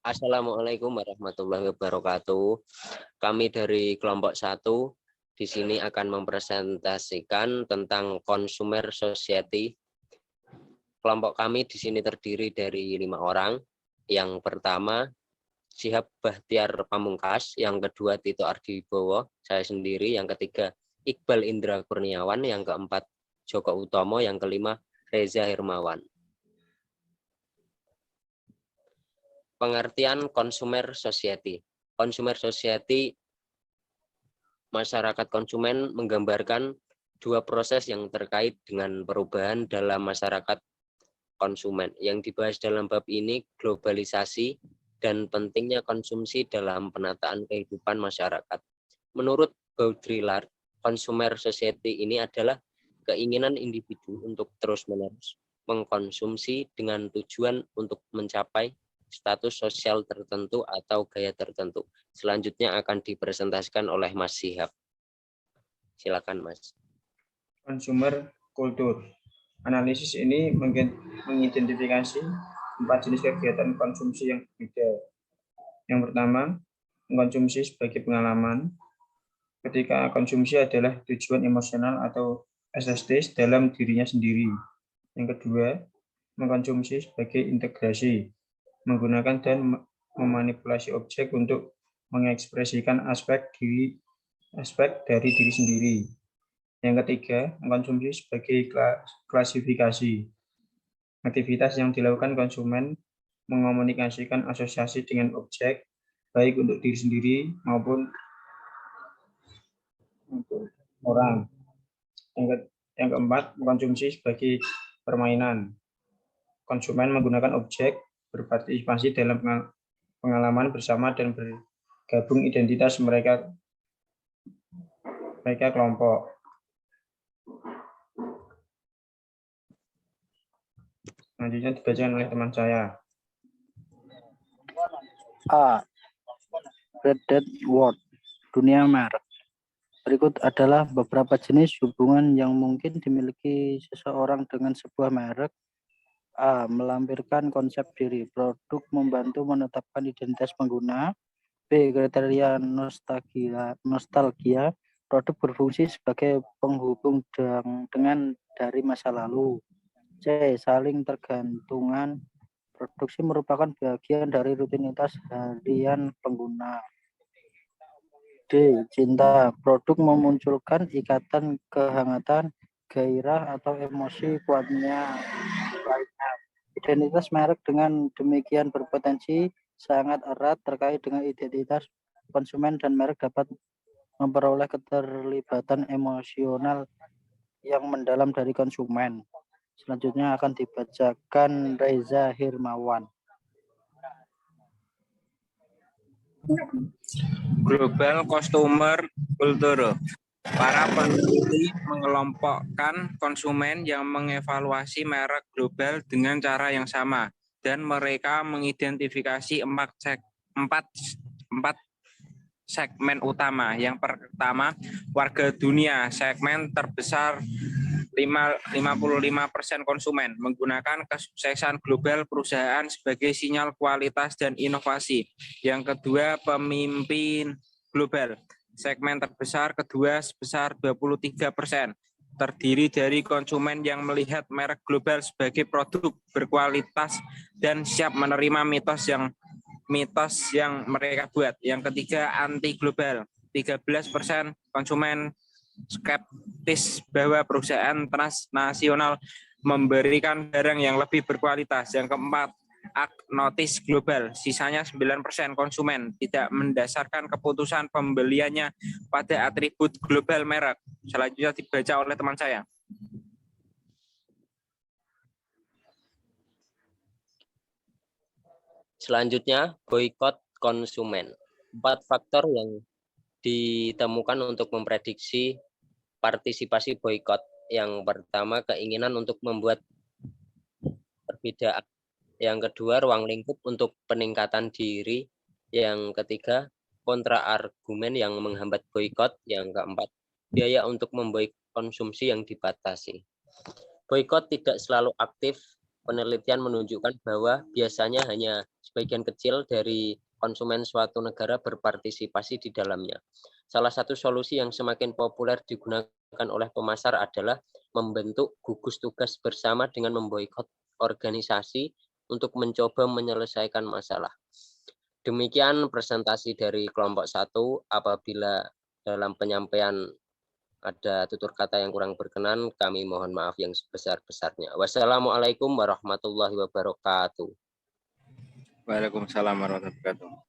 Assalamualaikum warahmatullahi wabarakatuh. Kami dari kelompok 1 di sini akan mempresentasikan tentang consumer society. Kelompok kami di sini terdiri dari 5 orang. Yang pertama Syihab Bahtiar Pamungkas, yang kedua Tito Ardiwibowo, saya sendiri, yang ketiga Iqbal Indra Kurniawan, yang keempat Joko Utomo, yang kelima Reza Hermawan. Pengertian consumer society. Consumer society, masyarakat konsumen, menggambarkan dua proses yang terkait dengan perubahan dalam masyarakat konsumen. Yang dibahas dalam bab ini globalisasi dan pentingnya konsumsi dalam penataan kehidupan masyarakat. Menurut Baudrillard, consumer society ini adalah keinginan individu untuk terus-menerus mengkonsumsi dengan tujuan untuk mencapai status sosial tertentu atau gaya tertentu. Selanjutnya akan dipresentasikan oleh Mas Syihab. Silakan, Mas. Consumer culture. Analisis ini mengidentifikasi 4 jenis kegiatan konsumsi yang berbeda. Yang pertama, mengkonsumsi sebagai pengalaman. Ketika konsumsi adalah tujuan emosional atau estetis dalam dirinya sendiri. Yang kedua, mengkonsumsi sebagai integrasi, menggunakan dan memanipulasi objek untuk mengekspresikan aspek dari diri sendiri. Yang ketiga, mengkonsumsi sebagai klasifikasi, aktivitas yang dilakukan konsumen mengomunikasikan asosiasi dengan objek, baik untuk diri sendiri maupun untuk orang. Yang keempat, mengkonsumsi sebagai permainan. Konsumen menggunakan objek, berpartisipasi dalam pengalaman bersama dan bergabung identitas mereka kelompok. Selanjutnya dibacakan oleh teman saya. A. Red Dead World, dunia merek. Berikut adalah beberapa jenis hubungan yang mungkin dimiliki seseorang dengan sebuah merek. A. Melampirkan konsep diri. Produk membantu menetapkan identitas pengguna. B. Kriteria nostalgia. Produk berfungsi sebagai penghubung dengan dari masa lalu. C. Saling tergantungan. Produksi merupakan bagian dari rutinitas harian pengguna. D. Cinta. Produk memunculkan ikatan kehangatan, gairah, atau emosi kuatnya lainnya. Identitas merek dengan demikian berpotensi sangat erat terkait dengan identitas konsumen, dan merek dapat memperoleh keterlibatan emosional yang mendalam dari konsumen. Selanjutnya akan dibacakan Reza Hermawan. Global Customer Culture. Para peneliti mengelompokkan konsumen yang mengevaluasi merek global dengan cara yang sama, dan mereka mengidentifikasi empat segmen utama. Yang pertama, warga dunia. Segmen terbesar 55% konsumen, menggunakan kesuksesan global perusahaan sebagai sinyal kualitas dan inovasi. Yang kedua, pemimpin global. Segmen terbesar kedua sebesar 23%, terdiri dari konsumen yang melihat merek global sebagai produk berkualitas dan siap menerima mitos yang mereka buat. Yang ketiga, anti global. 13% konsumen skeptis bahwa perusahaan transnasional memberikan barang yang lebih berkualitas. Yang keempat, agnostis global. Sisanya 9% konsumen tidak mendasarkan keputusan pembeliannya pada atribut global merek. Selanjutnya dibaca oleh teman saya. Selanjutnya, boikot konsumen. 4 faktor yang ditemukan untuk memprediksi partisipasi boikot. Yang pertama, keinginan untuk membuat perbedaan. Yang kedua, ruang lingkup untuk peningkatan diri. Yang ketiga, kontra-argumen yang menghambat boikot. Yang keempat, biaya untuk memboikot konsumsi yang dibatasi. Boikot tidak selalu aktif. Penelitian menunjukkan bahwa biasanya hanya sebagian kecil dari konsumen suatu negara berpartisipasi di dalamnya. Salah satu solusi yang semakin populer digunakan oleh pemasar adalah membentuk gugus tugas bersama dengan memboikot organisasi untuk mencoba menyelesaikan masalah. Demikian presentasi dari kelompok 1. Apabila dalam penyampaian ada tutur kata yang kurang berkenan, kami mohon maaf yang sebesar-besarnya. Wassalamualaikum warahmatullahi wabarakatuh. Waalaikumsalam warahmatullahi wabarakatuh.